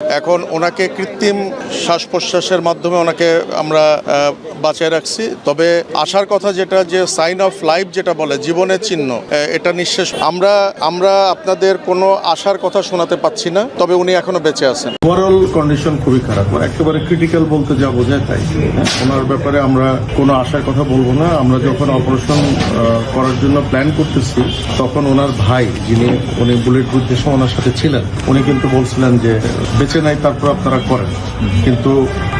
এখন ওনাকে কৃত্রিম শ্বাস প্রশ্বাসের মাধ্যমে ওনাকে আমরা বাঁচিয়ে রাখছি। তবে আশার কথা যেটা, যে সাইন অফ লাইফ যেটা বলে, জীবনের চিহ্ন, এটা নিঃশেষ। আমরা আপনাদের কোনো আশার কথা শোনাতে পাচ্ছি না, তবে উনি এখনো বেঁচে আছেন। ওভারঅল কন্ডিশন খুবই খারাপ, একেবারে ক্রিটিক্যাল বলতে যা বোঝায় তাই। ওনার ব্যাপারে আমরা কোনো আশার কথা বলবো না। আমরা যখন অপারেশন করার জন্য প্ল্যান করতেছি, তখন ওনার ভাই, উনি বুলেট প্রুফ সময় ওনার সাথে ছিলেন, উনি কিন্তু বলছিলেন যে বেঁচে নাই, তারপর আপনারা করেন। কিন্তু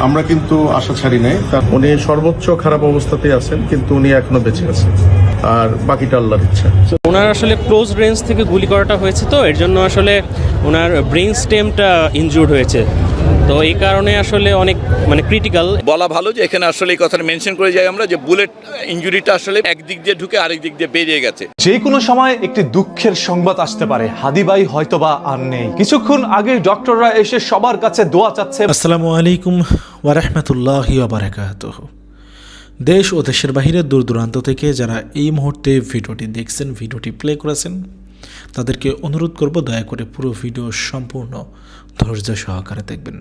আমরা কিন্তু আশা ছাড়ি নাই। উনি সর্বোচ্চ খারাপ অবস্থাতেই আছেন, কিন্তু উনি এখনো বেঁচে আছেন, আর বাকিটা আল্লাহর ইচ্ছা। ওনার আসলে ক্লোজ রেঞ্জ থেকে গুলি করাটা হয়েছে, তো এর জন্য আসলে ওনার ব্রেন স্টেমটা ইনজুর্ড হয়েছে, তো এই কারণে আসলে অনেক ক্রিটিক্যাল। বলা ভালো যে এখানে আসলে এই কথাটা মেনশন করে যাই আমরা, যে বুলেট ইনজুরিটা আসলে একদিক দিয়ে ঢুকে আরেক দিক দিয়ে বেরিয়ে গেছে। যে কোনো সময় একটি দুঃখের সংবাদ আসতে পারে, হাদি ভাই হয়তোবা আর নেই। কিছুক্ষণ আগে ডক্টররা এসে সবার কাছে দোয়া চাচ্ছে। আসসালামু আলাইকুম ওয়া রাহমাতুল্লাহি ওয়া বারাকাতুহু। দেশ ও দেশের বাহিরে দূর দূরান্ত থেকে যারা এই মুহূর্তে ভিডিওটি দেখছেন, ভিডিওটি প্লে করেছেন, তাদেরকে অনুরোধ করব দয়া করে পুরো ভিডিও সম্পূর্ণ ধৈর্য সহকারে দেখবেন।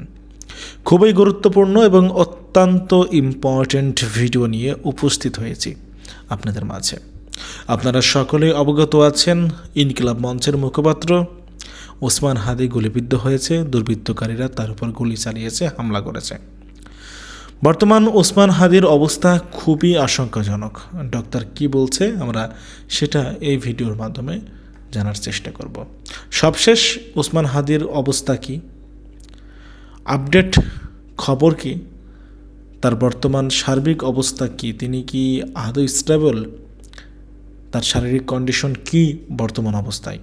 খুবই গুরুত্বপূর্ণ এবং অত্যন্ত ইম্পর্ট্যান্ট ভিডিও নিয়ে উপস্থিত হয়েছি আপনাদের মাঝে। আপনারা সকলেই অবগত আছেন, ইনকিলাব মঞ্চের মুখপাত্র ওসমান হাদি গুলিবিদ্ধ হয়েছে। দুর্বৃত্তকারীরা তার উপর গুলি চালিয়েছে, হামলা করেছে। বর্তমান ওসমান হাদির অবস্থা খুবই আশঙ্কাজনক। ডক্টর কি বলছে আমরা সেটা এই ভিডিওর মাধ্যমে জানার চেষ্টা করব। সবশেষ ওসমান হাদির অবস্থা কি, আপডেট খবর কি, তার বর্তমান সার্বিক অবস্থা কি, তিনি কি আদৌ স্টেবল, তার শারীরিক কন্ডিশন কি বর্তমান অবস্থায়,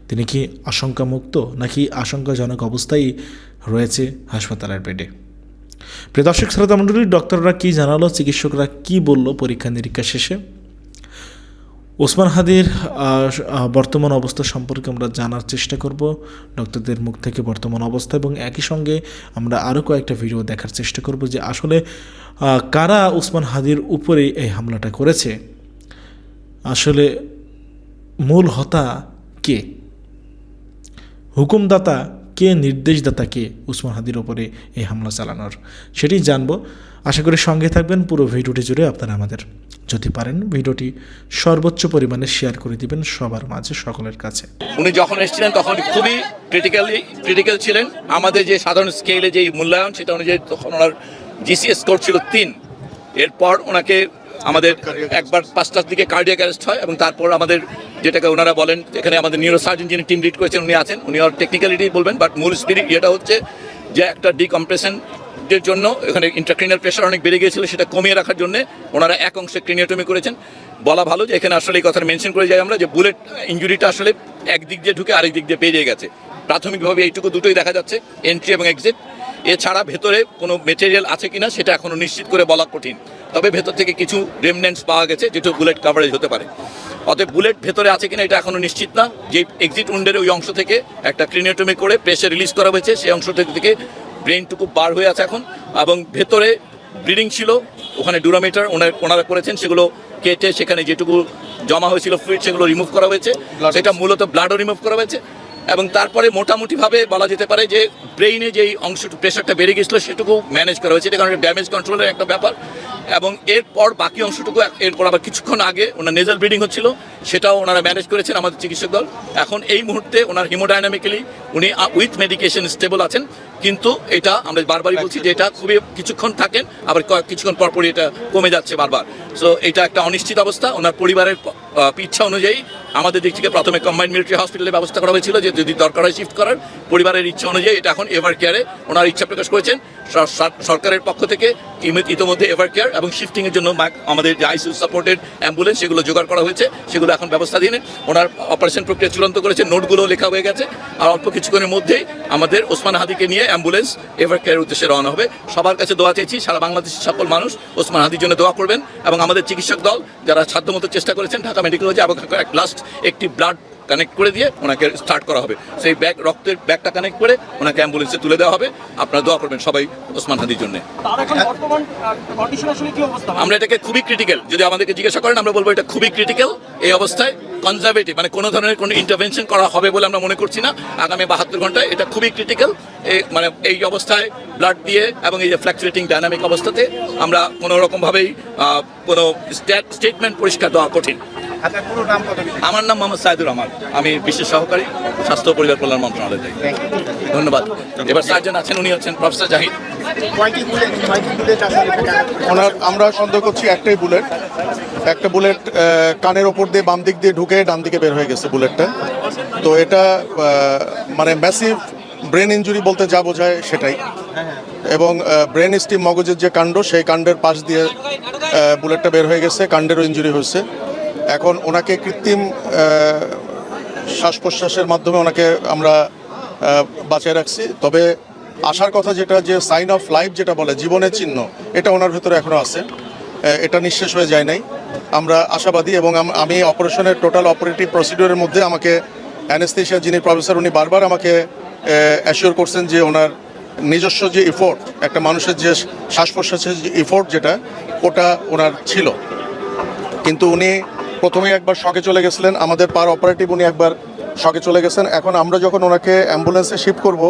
তিনি কি আশঙ্কামুক্ত নাকি আশঙ্কাজনক অবস্থায় রয়েছে হাসপাতালের বেডে। প্রিয় দর্শক শ্রোতা মণ্ডলী, ডক্টররা কি জানালো, চিকিৎসকরা কি বলল পরীক্ষা নিরীক্ষা শেষে, ওসমান হাদির বর্তমান অবস্থা সম্পর্কে আমরা জানার চেষ্টা করব ডক্টরদের মুখ থেকে বর্তমান অবস্থা, এবং একই সঙ্গে আমরা আরও কয়েকটা ভিডিও দেখার চেষ্টা করব যে আসলে কারা ওসমান হাদির উপরে এই হামলাটা করেছে, আসলে মূল হোতা কে, হুকুমদাতা কে, নির্দেশদাতা কে ওসমান হাদির ওপরে এই হামলা চালানোর, সেটি জানবো। আশা করি সঙ্গে থাকবেন পুরো ভিডিওটি জুড়ে। আপনারা আমাদের যদি পারেন ভিডিওটি সর্বোচ্চ পরিমাণে শেয়ার করে দিবেন সবার মাঝে, সকলের কাছে। উনি যখন এসেছিলেন তখন খুবই ক্রিটিক্যাল ছিলেন। আমাদের যে সাধারণ স্কেলে যে মূল্যায়ন, সেটা অনুযায়ী তখন ওনার জিসিএস স্কোর ছিল 3। এরপর ওনাকে আমাদের একবার 5টার দিকে কার্ডিয়াক অ্যারেস্ট হয়, এবং তারপর আমাদের যেটাকে ওনারা বলেন, এখানে আমাদের নিউরোসার্জন যিনি টিম লিড করেছেন উনি আছেন, উনি আর টেকনিক্যালিটি বলবেন, বাট মূল স্পিরিট এটা হচ্ছে যে একটা ডিকম্প্রেশনের জন্য এখানে ইন্ট্রাক্রিনিয়াল প্রেশার অনেক বেড়ে গিয়েছিল, সেটা কমিয়ে রাখার জন্য ওনারা এক অংশে ক্রিনিওটমি করেছেন। বলা ভালো যে এখানে আসলে এই কথাটা মেনশন করে যাই আমরা, যে বুলেট ইনজুরিটা আসলে একদিক দিয়ে ঢুকে আরেক দিক দিয়ে বেরিয়ে গেছে। প্রাথমিকভাবে এইটুকু দুটোই দেখা যাচ্ছে, এন্ট্রি এবং এক্সিট। এছাড়া ভেতরে কোনো মেটেরিয়াল আছে কিনা সেটা এখনও নিশ্চিত করে বলা কঠিন, তবে ভেতর থেকে কিছু রেমনেন্টস পাওয়া গেছে যেটা বুলেট কাভারেজ হতে পারে। অতএব বুলেট ভেতরে আছে কিনা এটা এখনও নিশ্চিত না। যে এক্সিট উন্ডের ওই অংশ থেকে একটা ক্রিনিওটমি করে প্রেশার রিলিজ করা হয়েছে, সেই অংশ থেকে ব্রেনটুকু বার হয়ে আছে এখন, এবং ভেতরে ব্লিডিং ছিল, ওখানে ডুরামিটার ওনারা করেছেন, সেগুলো কেটে সেখানে যেটুকু জমা হয়েছিল ফ্লুইড সেগুলো রিমুভ করা হয়েছে, সেটা মূলত ব্লাডও রিমুভ করা হয়েছে। এবং তারপরে মোটামুটিভাবে বলা যেতে পারে যে ব্রেইনে যেই অংশটুকু প্রেশারটা বেড়ে গেছিলো সেটুকু ম্যানেজ করা হয়েছে, এটা কারণে ড্যামেজ কন্ট্রোলের একটা ব্যাপার। এবং এরপর বাকি অংশটুকু, এরপর আবার কিছুক্ষণ আগে ওনার নেজাল ব্লিডিং হচ্ছিল, সেটাও ওনারা ম্যানেজ করেছেন আমাদের চিকিৎসক দল। এখন এই মুহূর্তে ওনার হিমোডাইনামিক্যালি উনি উইথ মেডিকেশন স্টেবল আছেন, কিন্তু এটা আমরা বারবারই বলছি যে এটা খুবই কিছুক্ষণ থাকেন, আবার কিছুক্ষণ পরপরই এটা কমে যাচ্ছে বারবার। সো এটা একটা অনিশ্চিত অবস্থা। ওনার পরিবারের ইচ্ছা অনুযায়ী আমাদের দিক থেকে প্রথমে কম্বাইন্ড মিলিটারি হসপিটালে ব্যবস্থা করা হয়েছিল, যে যদি দরকার হয় শিফট করার। পরিবারের ইচ্ছা অনুযায়ী এটা এখন এভার কেয়ারে ওনার ইচ্ছা প্রকাশ করেছেন। সরকারের পক্ষ থেকে ইতিমধ্যে এভার কেয়ার এবং শিফটিংয়ের জন্য আমাদের যে আইসিইউ সাপোর্টেড অ্যাম্বুলেন্স সেগুলো জোগাড় করা হয়েছে, সেগুলো এখন ব্যবস্থাধীন। ওনার অপারেশন প্রক্রিয়া চূড়ান্ত করেছে, নোটগুলো লেখা হয়ে গেছে, আর অল্প কিছুক্ষণের মধ্যেই আমাদের ওসমান হাদিকে নিয়ে অ্যাম্বুলেন্স এভার কেয়ারের উদ্দেশ্যে রওনা হবে। সবার কাছে দোয়া চেয়েছি, সারা বাংলাদেশের সকল মানুষ ওসমান হাদির জন্য দোয়া করবেন, এবং আমাদের চিকিৎসক দল যারা সাধ্যমতো চেষ্টা করেছেন, ঢাকা মেডিকেল কলেজে লাস্ট একটি ব্লাড কানেক্ট করে দিয়ে ওনাকে স্টার্ট করা হবে, সেই রক্তের ব্যাগটা কানেক্ট করে ওনাকে অ্যাম্বুলেন্সে তুলে দেওয়া হবে। আপনারা দোয়া করবেন সবাই ওসমান হাদির জন্য। আমরা এটাকে খুবই ক্রিটিক্যাল, যদি আমাদেরকে জিজ্ঞাসা করেন আমরা বলবো এটা খুবই ক্রিটিক্যাল এই অবস্থায়। কনজারভেটিভ, মানে কোনো ধরনের কোনো ইন্টারভেনশন করা হবে বলে আমরা মনে করছি না আগামী 72 ঘন্টায়। এটা খুবই ক্রিটিক্যাল, মানে এই অবস্থায় ব্লাড দিয়ে এবং এই যে ফ্ল্যাকচুয়েটিং ডাইনামিক অবস্থাতে আমরা কোনো রকমভাবেই কোনো স্টেটমেন্ট পরিষ্কার দেওয়া কঠিন। আমার নাম মোহাম্মদ সাইদুর রহমান, আমি বিশেষ সহকারী স্বাস্থ্য ও পরিবার কল্যাণ মন্ত্রণালয় থেকে। ধন্যবাদ। এবার সার্জন আছেন, উনি হচ্ছেন প্রফেসর জাহিদ। আমরা সন্দেহ করছি একটা বুলেট কানের ওপর দিয়ে বাম দিক দিয়ে ঢুকে ডান দিকে বের হয়ে গেছে বুলেটটা। তো এটা মানে ম্যাসিভ ব্রেন ইনজুরি বলতে যা বোঝায় সেটাই। এবং ব্রেন স্টিম মগজের যে কাণ্ড, সেই কাণ্ডের পাশ দিয়ে বুলেটটা বের হয়ে গেছে, কাণ্ডেরও ইনজুরি হয়েছে। এখন ওনাকে কৃত্রিম শ্বাস প্রশ্বাসের মাধ্যমে ওনাকে আমরা বাঁচিয়ে রাখছি। তবে আসার কথা যেটা, যে সাইন অফ লাইফ যেটা বলে, জীবনের চিহ্ন, এটা ওনার ভেতরে এখনও আছে, এটা নিঃশেষ হয়ে যায় নাই। আমরা আশাবাদী এবং আমি অপারেশনের টোটাল অপারেটিভ প্রসিডিওরের মধ্যে আমাকে অ্যানেস্থেশিয়া যিনি প্রফেসর, উনি বারবার আমাকে অ্যাসিওর করছেন যে ওনার নিজস্ব যে ইফোর্ট, একটা মানুষের যে শ্বাস প্রশ্বাসের যে ইফোর্ট যেটা, ওটা ওনার ছিল। কিন্তু উনি প্রথমে একবার শকে চলে গেছিলেন, আমাদের পার অপারেটিভ উনি একবার শকে চলে গেছেন। এখন আমরা যখন ওনাকে অ্যাম্বুলেন্সে শিফট করব,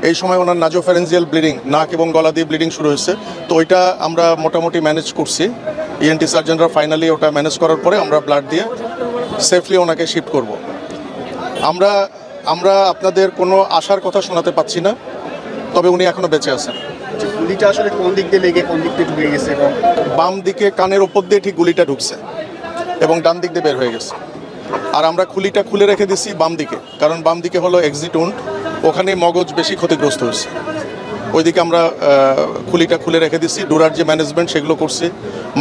এই সময় ওনার নাজোফ্যারেঞ্জিয়াল ব্লিডিং, নাক এবং গলা দিয়ে ব্লিডিং শুরু হয়েছে। তো ওইটা আমরা মোটামুটি ম্যানেজ করছি, ইএনটি সার্জনরা ফাইনালি ওটা ম্যানেজ করার পরে আমরা ব্লাড দিয়ে সেফলি ওনাকে শিফট করব। আমরা আপনাদের কোনো আশার কথা শোনাতে পাচ্ছি না, তবে উনি এখনো বেঁচে আছেন। গুলিটা আসলে কোন দিক দিয়ে লেগে কোন দিক দিয়ে ঢুকে গেছে? এবং বাম দিকে কানের ওপর দিয়ে ঠিক গুলিটা ঢুকছে এবং ডান দিক দিয়ে বের হয়ে গেছে। আর আমরা খুলিটা খুলে রেখে দিছি বাম দিকে, কারণ বাম দিকে হলো এক্সিট উন্ড, ওখানে মগজ বেশি ক্ষতিগ্রস্ত হয়েছে। ওইদিকে আমরা খুলিটা খুলে রেখে দিছি, ডোরার যে ম্যানেজমেন্ট সেগুলো করছি,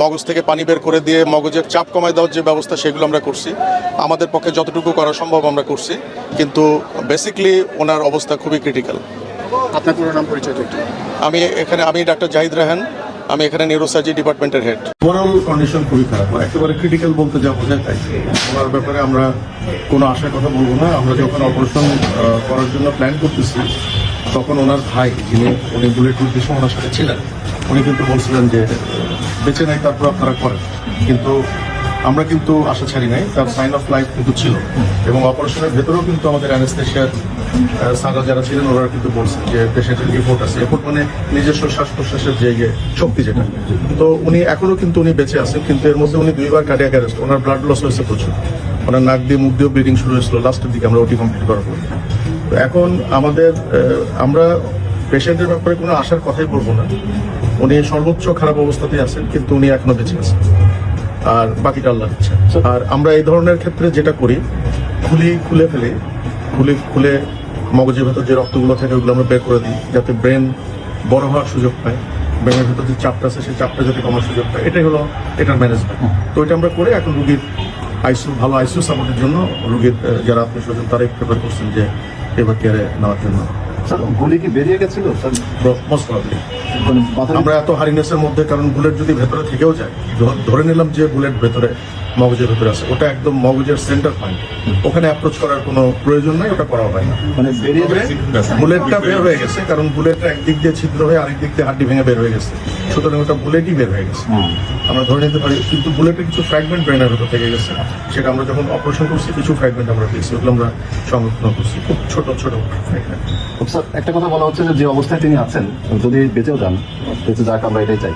মগজ থেকে পানি বের করে দিয়ে মগজের চাপ কমায় দেওয়ার যে ব্যবস্থা সেগুলো আমরা করছি। আমাদের পক্ষে যতটুকু করা সম্ভব আমরা করছি, কিন্তু বেসিকলি ওনার অবস্থা খুবই ক্রিটিক্যাল। আপনার পুরো নাম পরিচয় একটু? আমি ডাক্তার জাহিদ রায়হান, আমি এখানে নিউরোসার্জি ডিপার্টমেন্টের হেড। ওভারঅল কন্ডিশন খুবই খারাপ, একেবারে ক্রিটিক্যাল বলতে যা বোঝায় তাই। ওনার ব্যাপারে আমরা কোনো আশার কথা বলবো না। আমরা যখন অপারেশন করার জন্য প্ল্যান করতেছি, তখন ওনার ভাই, উনি বুলেট উদ্দেশ্যে ওনার সাথে ছিলেন, উনি কিন্তু বলছিলেন যে বেঁচে নাই, তারপর আপনারা করেন। কিন্তু আমরা কিন্তু আশা ছাড়ি নাই, তার সাইন অফ লাইফ কিন্তু ছিল। এবং অপারেশনের ভেতরেও কিন্তু আমাদের অ্যানেস্থেশিয়ার স্যাররা যারা ছিলেন, ওরা কিন্তু বলছেন যে পেশেন্টের এফোর্ট আছে, এফোর্ট মানে নিজস্ব শ্বাস প্রশ্বাসের যে শক্তি যেটা। তো উনি এখনো কিন্তু উনি বেঁচে আছেন, কিন্তু এর মধ্যে উনি 2বার কার্ডিয়াক অ্যারেস্ট, ওনার ব্লাড লস হয়েছে প্রচুর, ওনার নাক দিয়ে মুখ দিয়েও ব্লিডিং শুরু হয়েছিল লাস্টের দিকে আমরা ওটি কমপ্লিট করার পর। তো এখন আমরা পেশেন্টের ব্যাপারে কোনো আশার কথাই বলবো না। উনি সর্বোচ্চ খারাপ অবস্থাতেই আছেন, কিন্তু উনি এখনো বেঁচে আছেন, আর বাকিটা আল্লাহর ইচ্ছা। আর আমরা এই ধরনের ক্ষেত্রে যেটা করি, খুলে মগজের ভেতর যে রক্তগুলো থাকে ওগুলো আমরা বের করে দিই, যাতে ব্রেন বড় হওয়ার সুযোগ পায়, ব্রেনের ভেতর যে চাপটা আছে সেই চাপটা যাতে কমার সুযোগ পায়, এটাই হলো এটার ম্যানেজমেন্ট। তো এটা আমরা করে এখন রুগীর ভালো আইসিইউ সাপোর্টের জন্য রুগীর যারা আত্মীয় স্বজন তারাই প্রেফার করছেন যে এবার কেয়ারে নেওয়ার জন্য। গুলি কি বেরিয়ে গেছিল? মোস্ট প্রবাবলি আমরা এত হারিনেসের মধ্যে, কারণ বুলেট যদি ভেতরে থেকেও যায়, ধরে নিলাম যে বুলেট ভেতরে মগজের ভেতরে আছে, ওটা একদম মগজের সেন্টার পয়েন্ট, ওখানে অ্যাপ্রোচ করার কোনো প্রয়োজন নাই, ওটা করা হয় না। মানে বুলেটটা বের হয়ে গেছে, কারণ বুলেটটা একদিক দিয়ে ছিদ্র হয়ে আরেক দিক দিয়ে হাড্ডি ভেঙে বের হয়ে গেছে, সুতরাং ওটা বুলেটই বের হয়ে গেছে আমরা ধরে নিতে পারি। কিন্তু বুলেটের কিছু ফ্র্যাগমেন্ট ব্রেনের ভেতর থেকে গেছে, সেটা আমরা যখন অপারেশন করছি কিছু ফ্র্যাগমেন্ট আমরা পেয়েছি, ওগুলো আমরা সংরক্ষণ করছি, খুব ছোট ফ্র্যাগমেন্ট। স্যার, একটা কথা বলা হচ্ছে যে অবস্থায় তিনি আছেন, যদি বেঁচেও যান, বেঁচে যাক আমরা এটাই চাই,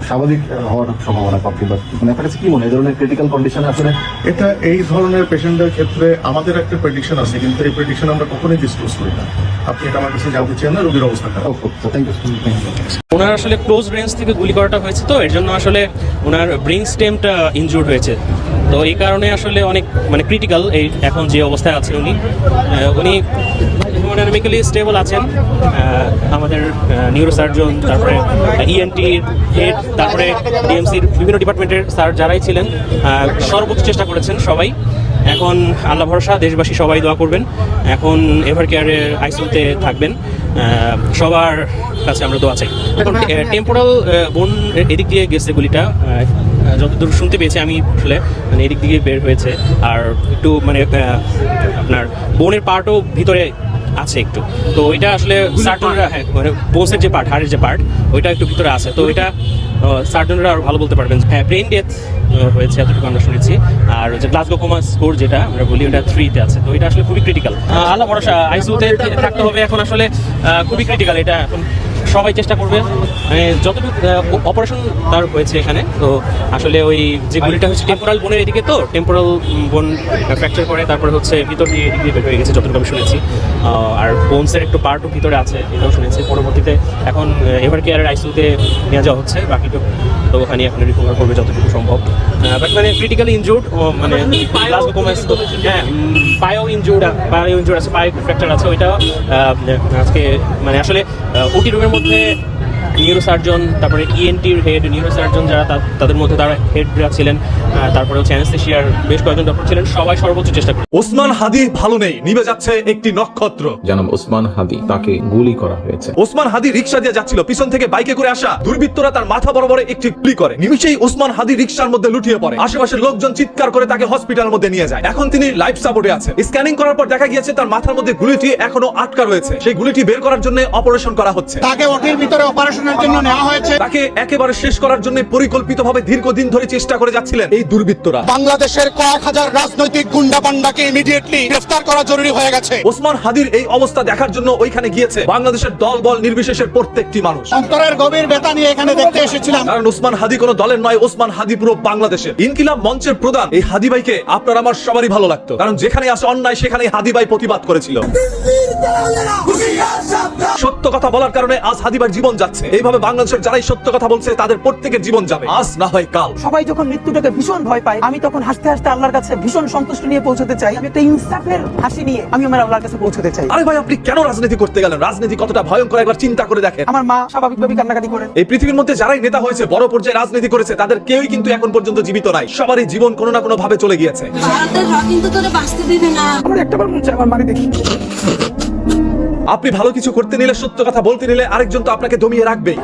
স্বাভাবিক হওয়ার সম্ভাবনা কম, কিংবা মানে আপনার কাছে কি মনে হয় এই ধরনের ক্রিটিক্যাল কন্ডিশনে আসলে? এটা এই ধরনের পেশেন্টদের ক্ষেত্রে আমাদের একটা প্রেডিকশন আছে, কিন্তু এই প্রেডিকশন আমরা কখনোই ডিসক্লোজ করি না। আপনি এটা আমার কাছে জানতে চান না, রোগীর অবস্থা খারাপ। Thank you. ওনার আসলে ক্লোজ রেঞ্জ থেকে গুলি করাটা হয়েছে, তো এর জন্য আসলে ওনার ব্রেন স্টেমটা ইনজুর্ড হয়েছে। তো এই কারণে আসলে অনেক মানে ক্রিটিক্যাল এই এখন যে অবস্থায় আছে উনি হেমোডাইনামিক্যালি স্টেবল আছেন। আমাদের নিউরোসার্জন, তারপরে ইএনটির হেড, তারপরে ডিএমসির বিভিন্ন ডিপার্টমেন্টের স্যার যারাই ছিলেন সর্বোচ্চ চেষ্টা করেছেন সবাই। এখন আল্লাহ ভরসা, দেশবাসী সবাই দোয়া করবেন। এখন এভার কেয়ারের আইসিইউতে থাকবেন, সবার কাছে আমরা দোয়া চাই। এখন টেম্পোরাল বোন এদিক দিয়ে গেছে গুলিটা, যতদূর শুনতে পেয়েছি আমি, আসলে মানে এদিক দিকে বের হয়েছে। আর একটু মানে আপনার বোনের পার্টও ভিতরে আছে একটু। তো ওইটা আসলে সার্জনরা, হ্যাঁ মানে বোনসের যে পার্ট, হাড়ের যে পার্ট, ওইটা একটু ভিতরে আছে। তো ওইটা সার্জনরা আরো ভালো বলতে পারবেন। হ্যাঁ, ব্রেন ডেথ হয়েছে এতটুকু আমরা শুনেছি। আর যে গ্লাসগো কোমা স্কোর যেটা আমরা বলি, ওটা 3-তে আছে। তো এটা আসলে খুবই ক্রিটিক্যাল। আল্লাহ ভরসা, আইসিইউতে থাকতে হবে এখন, আসলে খুবই ক্রিটিক্যাল। এটা এখন সবাই চেষ্টা করবে, মানে যতটুকু অপারেশন তার হয়েছে এখানে। তো আসলে ওই যে গুলিটা হচ্ছে টেম্পোরাল বোনের এদিকে, তো টেম্পোরাল বোন ফ্র্যাকচার করে তারপরে হচ্ছে ভিতর দিয়ে এদিক দিয়ে বের হয়ে গেছে যতটুকু আমি শুনেছি। আর বোনসের একটু পার্টও ভিতরে আছে, এটাও শুনেছি। পরবর্তীতে এখন এভার কেয়ারের আইসিইউতে নিয়ে যাওয়া হচ্ছে, বাকিটুকু তো ওখানে এখন রিকভার করবে যতটুকু সম্ভব। বাট মানে ক্রিটিক্যালি ইনজুর্ড, মানে গ্লাসগো কোমা, হ্যাঁ পায়েও ইনজুর্ড আছে, পায়ে ফ্র্যাকচার আছে। ওইটা আজকে মানে আসলে ওটি রুমের মধ্যে নিউরোসার্জন, তারপরে ইএনটির হেড, নিউরোসার্জন যারা তাদের মধ্যে তারা হেডরা ছিলেন, তারপরে হচ্ছে অ্যানেস্থেশিয়ার বেশ কয়েকজন ডক্টর ছিলেন, সবাই সর্বোচ্চ চেষ্টা করে। ওসমান হাদি ভালো নেই, নিভে যাচ্ছে একটি নক্ষত্র। জনাব ওসমান হাদি, তাকে গুলি করা হয়েছে। ওসমান হাদি রিকশা দিয়ে যাচ্ছিল, পিছন থেকে বাইকে করে আসা দুর্বৃত্তরা তার মাথা বরাবর একটি গুলি করে। নিমিষেই ওসমান হাদি রিকশার মধ্যে লুটিয়ে পড়ে। আশেপাশের লোকজন চিৎকার করে তাকে হসপিটালের মধ্যে নিয়ে যায়। এখন তিনি লাইফ সাপোর্টে আছে। স্ক্যানিং করার পর দেখা গিয়েছে তার মাথার মধ্যে গুলিটি এখনো আটকা রয়েছে। সেই গুলিটি বের করার জন্য অপারেশন করা হচ্ছে। তাকে ওটির ভিতরে অপারেশনের জন্য নেওয়া হয়েছে। তাকে একেবারে শেষ করার জন্য পরিকল্পিতভাবে দীর্ঘদিন ধরে চেষ্টা করে যাচ্ছিলেন এই দুর্বৃত্তরা। বাংলাদেশের কয়েক হাজার রাজনৈতিক গুন্ডা পান্ডাকে ইমিডিয়েটলি গ্রেফতার করা জরুরি হয়ে গেছে। ওসমান হাদির এই অবস্থা দেখার জন্য ওইখানে গিয়েছে বাংলাদেশের দল বল নির্বিশেষের প্রত্যেকটি মানুষ। অন্তরের গভীর ব্যথা নিয়ে এখানে দেখতে এসেছিলাম। কারণ ওসমান হাদি কোনো দলের নয়, ওসমান হাদি পুরো বাংলাদেশের। ইনকিলাব মঞ্চের প্রধান এই হাদি ভাইকে আপনার আমার সবারই ভালো লাগতো, কারণ যেখানে আসে অন্যায় সেখানে হাদি ভাই প্রতিবাদ করেছিল। সত্য কথা বলার কারণে আজ হাদি ভাইয়ের জীবন যাচ্ছে। এইভাবে বাংলাদেশের যারাই সত্য কথা বলছে তাদের প্রত্যেকের জীবন যাবে, আজ না হয় কাল। সবাই যখন মৃত্যুটাকে ভীষণ ভয় পায়, আমি তখন হাসতে হাসতে আল্লাহর কাছে ভীষণ সন্তুষ্ট নিয়ে পৌঁছতে চাই। আমি একটা ইনসাফের হাসি নিয়ে আমি আমার আল্লাহর কাছে পৌঁছতে চাই। আরে ভাই, আপনি কেন রাজনীতি করতে গেলেন? রাজনীতি কতটা ভয়ঙ্কর একবার চিন্তা করে দেখেন। আমার মা স্বাভাবিকভাবে কান্নাকাটি করেন। এই পৃথিবীর মধ্যে যারাই নেতা হয়েছে, বড় পর্যায়ে রাজনীতি করেছে, তাদের কেউই কিন্তু এখন পর্যন্ত জীবিত নাই। সবারই জীবন কোনো না কোনো ভাবে চলে গিয়েছে। আমার একটাবার মন চায় আমার মাকে দেখি। আপনি ভালো কিছু করতে নিলে, সত্য কথা বলতে নিলে আরেকজন তো আপনাকে দমিয়ে রাখবেই।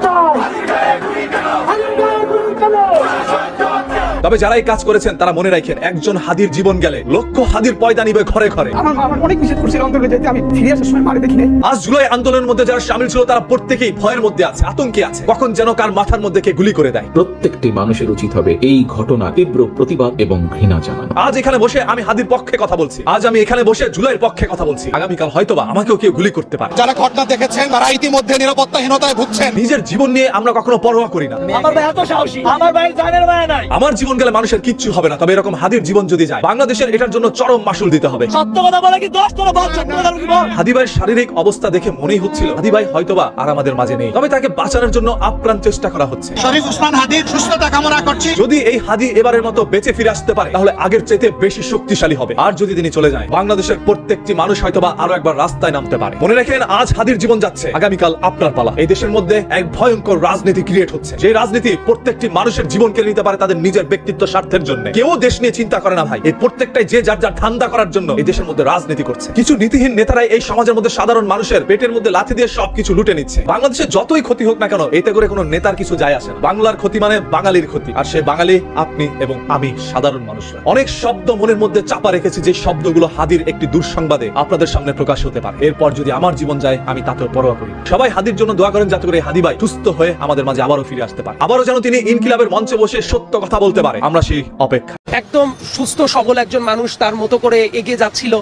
তবে যারা এই কাজ করেছেন তারা মনে রাখেন, একজন হাদির জীবন গেলে লক্ষ হাদির পয়দা নিবে ঘরে ঘরে। আমার অনেক নিষেধ করছিল অন্তরে যেতে, আমি ফিরে আসার সময় মাকে দেখি নাই। আজ জুলাই আন্দোলনের মধ্যে যারা শামিল ছিল তারা প্রত্যেকেই ভয়ের মধ্যে আছে, আতঙ্কে আছে, কখন যেন কার মাথার মধ্যে কে গুলি করে দেয়। প্রত্যেকটি মানুষের উচিত হবে এই ঘটনা তীব্র প্রতিবাদ এবং ঘৃণা জানানো। আজ এখানে বসে আমি হাদির পক্ষে কথা বলছি, আজ আমি এখানে বসে জুলাইয়ের পক্ষে কথা বলছি। আগামীকাল হয়তোবা আমাকেও কেউ গুলি করতে পারে। যারা ঘটনা দেখেছেন তারা ইতিমধ্যে নিরাপত্তাহীনতায় ভুগছেন। নিজের জীবন নিয়ে আমরা কখনো পরোয়া করি না। আমার ভাই এত সাহসী, আমার ভাই জানের মায়া নাই। আমার জীবন গেলে মানুষের কিচ্ছু হবে না, তবে এরকম হাদির জীবন যদি যায়, বাংলাদেশের এটার জন্য চরম মাসুল দিতে হবে। সত্য কথা বলে কি 10 টাকা বল, সত্য কথা কি বল। হাদি ভাইয়ের শারীরিক অবস্থা দেখে মনেই হচ্ছিল হাদি ভাই হয়তোবা আর আমাদের মাঝে নেই, তবে তাকে বাঁচানোর জন্য আপ্রাণ চেষ্টা করা হচ্ছে। শরীফ ওসমান হাদির সুস্থতা কামনা করছি। যদি এই হাদি এবারের মতো বেঁচে ফিরে আসতে পারে, তাহলে আগের চাইতে বেশি শক্তিশালী হবে। আর যদি তিনি চলে যায়, বাংলাদেশের প্রত্যেকটি মানুষ হয়তোবা আরো একবার রাস্তায় নামতে পারে। মনে রাখেন, আজ হাদির জীবন যাচ্ছে, আগামীকাল আপনার পালা। এই দেশের মধ্যে এক ভয়ঙ্কর রাজনীতি ক্রিয়েট হচ্ছে, যে রাজনীতি প্রত্যেকটি মানুষের জীবন কেড়ে নিতে পারে তাদের নিজের ব্যক্তিত্ব স্বার্থের জন্য। কেউ দেশ নিয়ে চিন্তা করে না ভাই, এই প্রত্যেকটাই যে যার যার ধান্দা করার জন্য এই দেশের মধ্যে রাজনীতি করছে। কিছু নীতিহীন নেতারাই এই সমাজের মধ্যে সাধারণ মানুষের পেটের মধ্যে লাথি দিয়ে সবকিছু লুটে নিচ্ছে। বাংলাদেশে যতই ক্ষতি হোক না কেন, এতে করে কোনো নেতার কিছু যায় আসে না। বাংলার ক্ষতি মানে বাঙালির ক্ষতি, আর সে বাঙালি আপনি এবং আমি, সাধারণ মানুষরা। অনেক শব্দ মনের মধ্যে চাপা রেখেছি, যে শব্দগুলো হাদির একটি দুঃসংবাদে আপনাদের সামনে প্রকাশ হতে পারে। এরপর যদি আমার জীবন যায়, আমি তাতেও পরোয়া করি। সবাই হাদির জন্য দোয়া করেন, যাতে করে হাদি ভাই সুস্থ হয়ে আমাদের মাঝে আবারও ফিরে আসতে পারে, আবারও যেন তিনি ইনকিলাবের মঞ্চে বসে সত্য কথা বলতে পারে। আমরা সেই অপেক্ষা। একদম সুস্থ সবল একজন মানুষ তার মতো করে এগিয়ে যাচ্ছিল,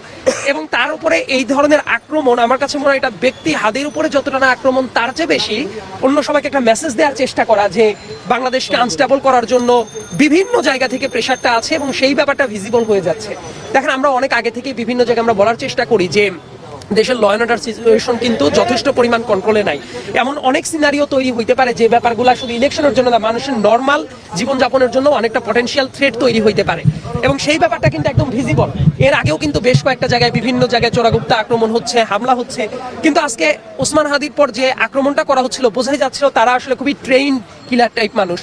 এবং তার উপরে এই ধরনের আক্রমণ, আমার কাছে মনে হয় এটা ব্যক্তি হাদির উপরে যতটা না আক্রমণ, তার চেয়ে বেশি অন্য সবাইকে একটা মেসেজ দেওয়ার চেষ্টা করা, যে বাংলাদেশকে আনস্টেবল করার জন্য বিভিন্ন জায়গা থেকে প্রেশারটা আছে এবং সেই ব্যাপারটা ভিজিবল হয়ে যাচ্ছে। দেখেন, আমরা অনেক আগে থেকে বিভিন্ন জায়গায় আমরা বলার চেষ্টা করি যে দেশের ল অ্যান্ড অর্ডার সিচুয়েশন কিন্তু যথেষ্ট পরিমাণ কন্ট্রোলে নাই। এমন অনেক সিনারিও তৈরি হইতে পারে যে ব্যাপারগুলো শুধু ইলেকশনের জন্য না, মানুষের নর্মাল জীবনযাপনের জন্য অনেকটা পটেনশিয়াল থ্রেট তৈরি হইতে পারে, এবং সেই ব্যাপারটা কিন্তু একদম ভিজিবল। এর আগেও কিন্তু বেশ কয়েকটা জায়গায় বিভিন্ন জায়গায় চোরাগুপ্তা আক্রমণ হচ্ছে, হামলা হচ্ছে, কিন্তু আজকে ওসমান হাদির পর যে আক্রমণটা করা হচ্ছিল, বোঝাই যাচ্ছিল তারা আসলে খুবই ট্রেইন কিলার টাইপ মানুষ।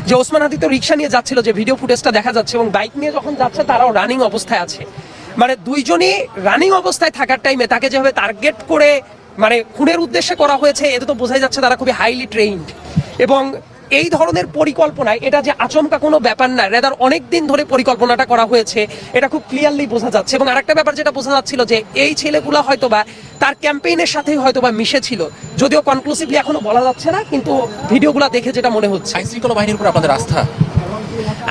যে ওসমান হাদি তো রিক্সা নিয়ে যাচ্ছিল, যে ভিডিও ফুটেজটা দেখা যাচ্ছে, এবং বাইক নিয়ে যখন যাচ্ছে তারাও রানিং অবস্থায় আছে। মানে দুইজনই রানিং অবস্থায় থাকার টাইমে তাকে যেভাবে টার্গেট করে মানে খুনের উদ্দেশ্যে করা হয়েছে, এটা তো বোঝাই যাচ্ছে তারা খুবই হাইলি ট্রেইনড। এবং এই ধরনের পরিকল্পনায় এটা যে আচমকা কোনো ব্যাপার না, রেদার অনেক দিন ধরে পরিকল্পনাটা করা হয়েছে, এটা খুব ক্লিয়ারলি বোঝা যাচ্ছে। এবং আরেকটা ব্যাপার যেটা বোঝা যাচ্ছিল যে এই ছেলেগুলা হয়তোবা তার ক্যাম্পেইনের সাথেই হয়তোবা মিশে ছিল, যদিও কনক্লুসিভলি এখনো বলা যাচ্ছে না, কিন্তু ভিডিওগুলো দেখে যেটা মনে হচ্ছে। আইন শৃঙ্খলা বাহিনীর উপর আপনাদের আস্থা?